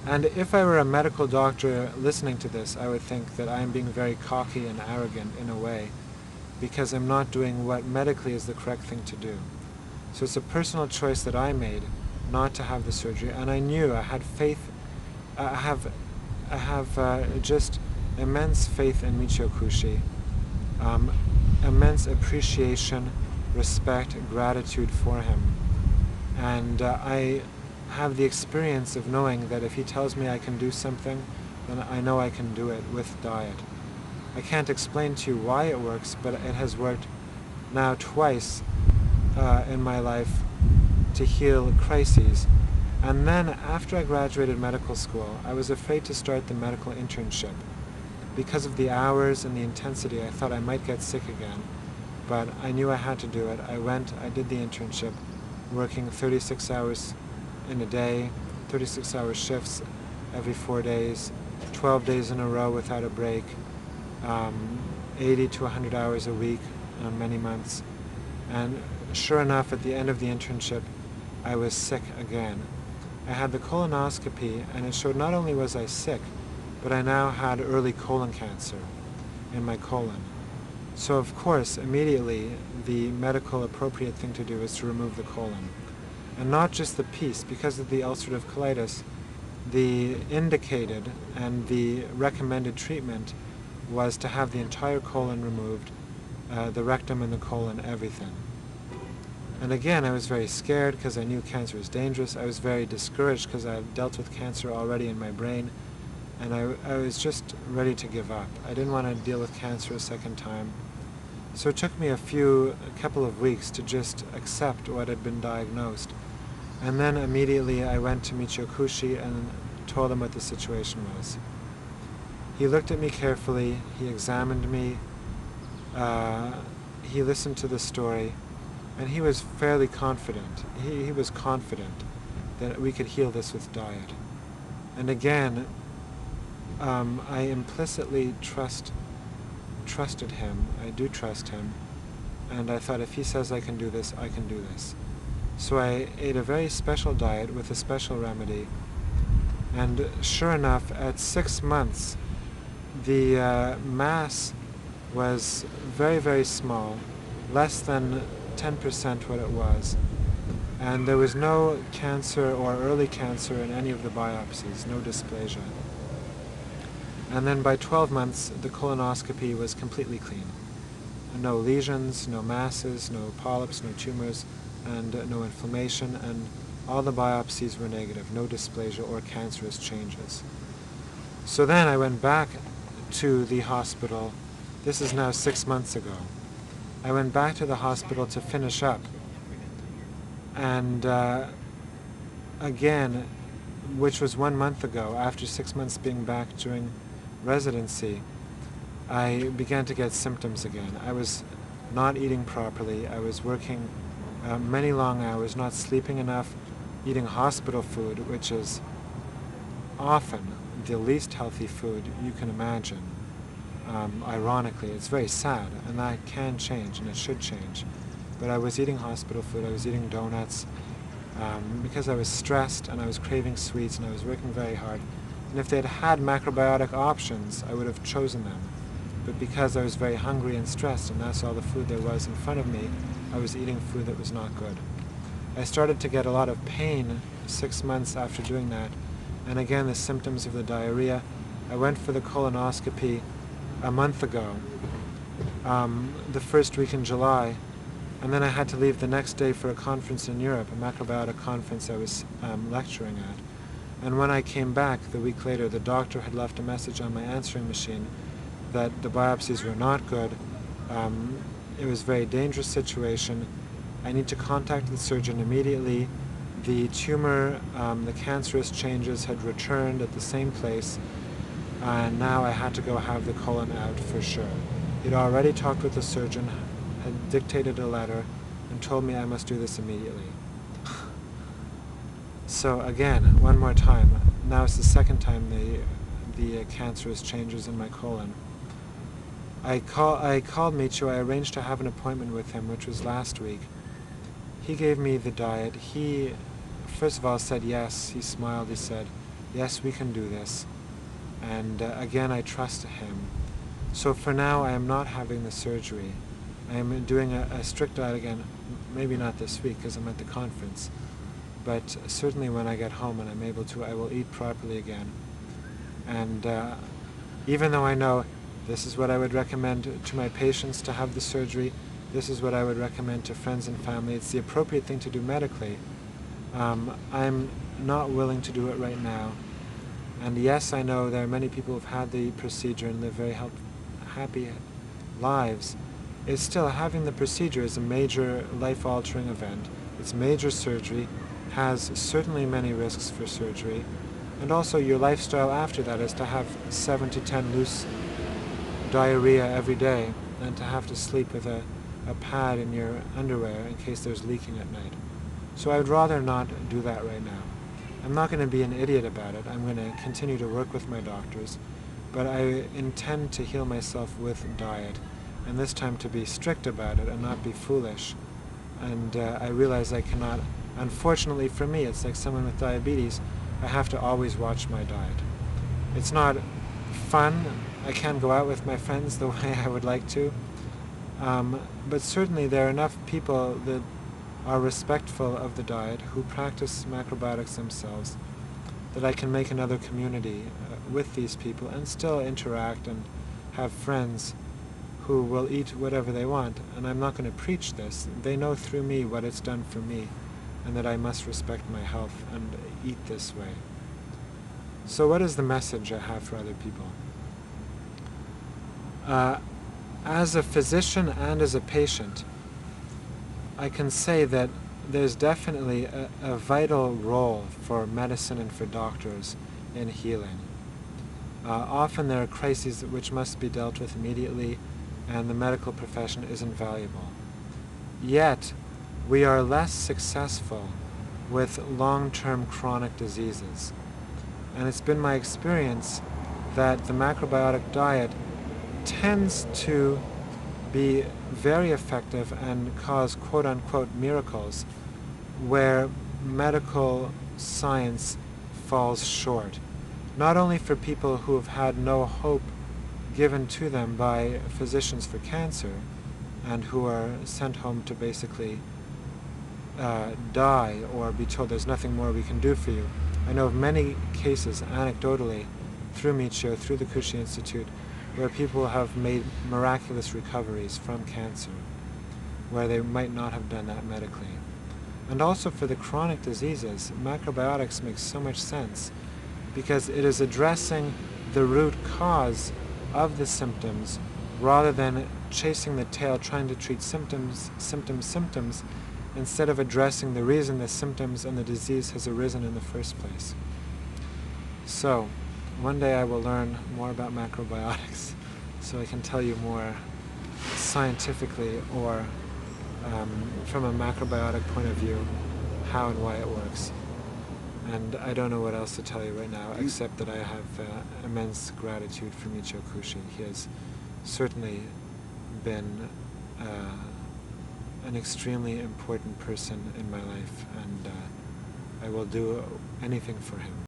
And if I were a medical doctor listening to this, I would think that I am being very cocky and arrogant in a way, because I'm not doing what medically is the correct thing to do. So it's a personal choice that I made not to have the surgery, and I knew I had faith. I have just immense faith in Michio Kushi, um, immense appreciation, respect, gratitude for him, and I have the experience of knowing that if he tells me I can do something, then I know I can do it with diet. I can't explain to you why it works, but it has worked now twice in my life to heal crises. And then after I graduated medical school, I was afraid to start the medical internship. Because of the hours and the intensity, I thought I might get sick again, but I knew I had to do it. I did the internship, working 36 hours in a day, 36-hour shifts every 4 days, 12 days in a row without a break, 80 to 100 hours a week on many months. And sure enough, at the end of the internship, I was sick again. I had the colonoscopy, and it showed not only was I sick, but I now had early colon cancer in my colon. So of course, immediately, the medical appropriate thing to do is to remove the colon. And not just the piece, because of the ulcerative colitis, the indicated and the recommended treatment was to have the entire colon removed, the rectum and the colon, everything. And again, I was very scared because I knew cancer was dangerous. I was very discouraged because I had dealt with cancer already in my brain, and I was just ready to give up. I didn't want to deal with cancer a second time. So it took me a couple of weeks to just accept what had been diagnosed. And then immediately I went to Michio Kushi and told him what the situation was. He looked at me carefully, he examined me, he listened to the story, and he was fairly confident. He was confident that we could heal this with diet. And again, I implicitly trusted him. I do trust him. And I thought, if he says I can do this, I can do this. So I ate a very special diet with a special remedy. And sure enough, at 6 months, the mass was very, very small, less than 10% what it was. And there was no cancer or early cancer in any of the biopsies, no dysplasia. And then by 12 months, the colonoscopy was completely clean. No lesions, no masses, no polyps, no tumors, and no inflammation, and all the biopsies were negative, no dysplasia or cancerous changes. So then I went back to the hospital. This is now 6 months ago. I went back to the hospital to finish up. And again, which was 1 month ago, after 6 months being back during residency, I began to get symptoms again. I was not eating properly. I was working many long hours, not sleeping enough, eating hospital food, which is often the least healthy food you can imagine. Ironically, it's very sad, and that can change, and it should change. But I was eating hospital food, I was eating donuts, because I was stressed, and I was craving sweets, and I was working very hard. And if they had had macrobiotic options, I would have chosen them. But because I was very hungry and stressed, and that's all the food there was in front of me, I was eating food that was not good. I started to get a lot of pain 6 months after doing that, and again the symptoms of the diarrhea. I went for the colonoscopy a month ago, the first week in July, and then I had to leave the next day for a conference in Europe, a macrobiotic conference I was lecturing at. And when I came back the week later, the doctor had left a message on my answering machine that the biopsies were not good. It was a very dangerous situation. I need to contact the surgeon immediately. The tumor, the cancerous changes had returned at the same place, and now I had to go have the colon out for sure. He'd already talked with the surgeon, had dictated a letter, and told me I must do this immediately. So again, one more time, now it's the second time the cancerous changes in my colon. I called Michio. I arranged to have an appointment with him, which was last week. He gave me the diet. He, first of all, said yes. He smiled. He said, yes, we can do this. And again, I trust him. So for now, I am not having the surgery. I am doing a strict diet again, maybe not this week because I'm at the conference, but certainly when I get home and I'm able to, I will eat properly again. And even though I know this is what I would recommend to my patients to have the surgery, this is what I would recommend to friends and family, it's the appropriate thing to do medically, I'm not willing to do it right now. And yes, I know there are many people who have had the procedure and live very happy lives. It's still, having the procedure is a major life-altering event. It's major surgery, has certainly many risks for surgery, and also your lifestyle after that is to have 7 to 10 loose diarrhea every day and to have to sleep with a pad in your underwear in case there's leaking at night. So I would rather not do that right now. I'm not going to be an idiot about it. I'm going to continue to work with my doctors, but I intend to heal myself with diet, and this time to be strict about it and not be foolish. And I realize I cannot, unfortunately for me, it's like someone with diabetes, I have to always watch my diet. It's not fun. I can't go out with my friends the way I would like to. But certainly there are enough people that are respectful of the diet, who practice macrobiotics themselves, that I can make another community with these people and still interact and have friends who will eat whatever they want. And I'm not going to preach this. They know through me what it's done for me, and that I must respect my health and eat this way. So what is the message I have for other people? As a physician and as a patient, I can say that there's definitely a vital role for medicine and for doctors in healing. Often there are crises which must be dealt with immediately, and the medical profession is invaluable. Yet, we are less successful with long-term chronic diseases. And it's been my experience that the macrobiotic diet tends to be very effective and cause quote-unquote miracles where medical science falls short. Not only for people who have had no hope given to them by physicians for cancer and who are sent home to basically die or be told there's nothing more we can do for you. I know of many cases, anecdotally, through Michio, through the Kushi Institute, where people have made miraculous recoveries from cancer, where they might not have done that medically. And also for the chronic diseases, macrobiotics makes so much sense because it is addressing the root cause of the symptoms rather than chasing the tail trying to treat symptoms, instead of addressing the reason the symptoms and the disease has arisen in the first place. So, one day I will learn more about macrobiotics so I can tell you more scientifically or from a macrobiotic point of view how and why it works. And I don't know what else to tell you right now except that I have immense gratitude for Michio Kushi. He has certainly been an extremely important person in my life, and I will do anything for him.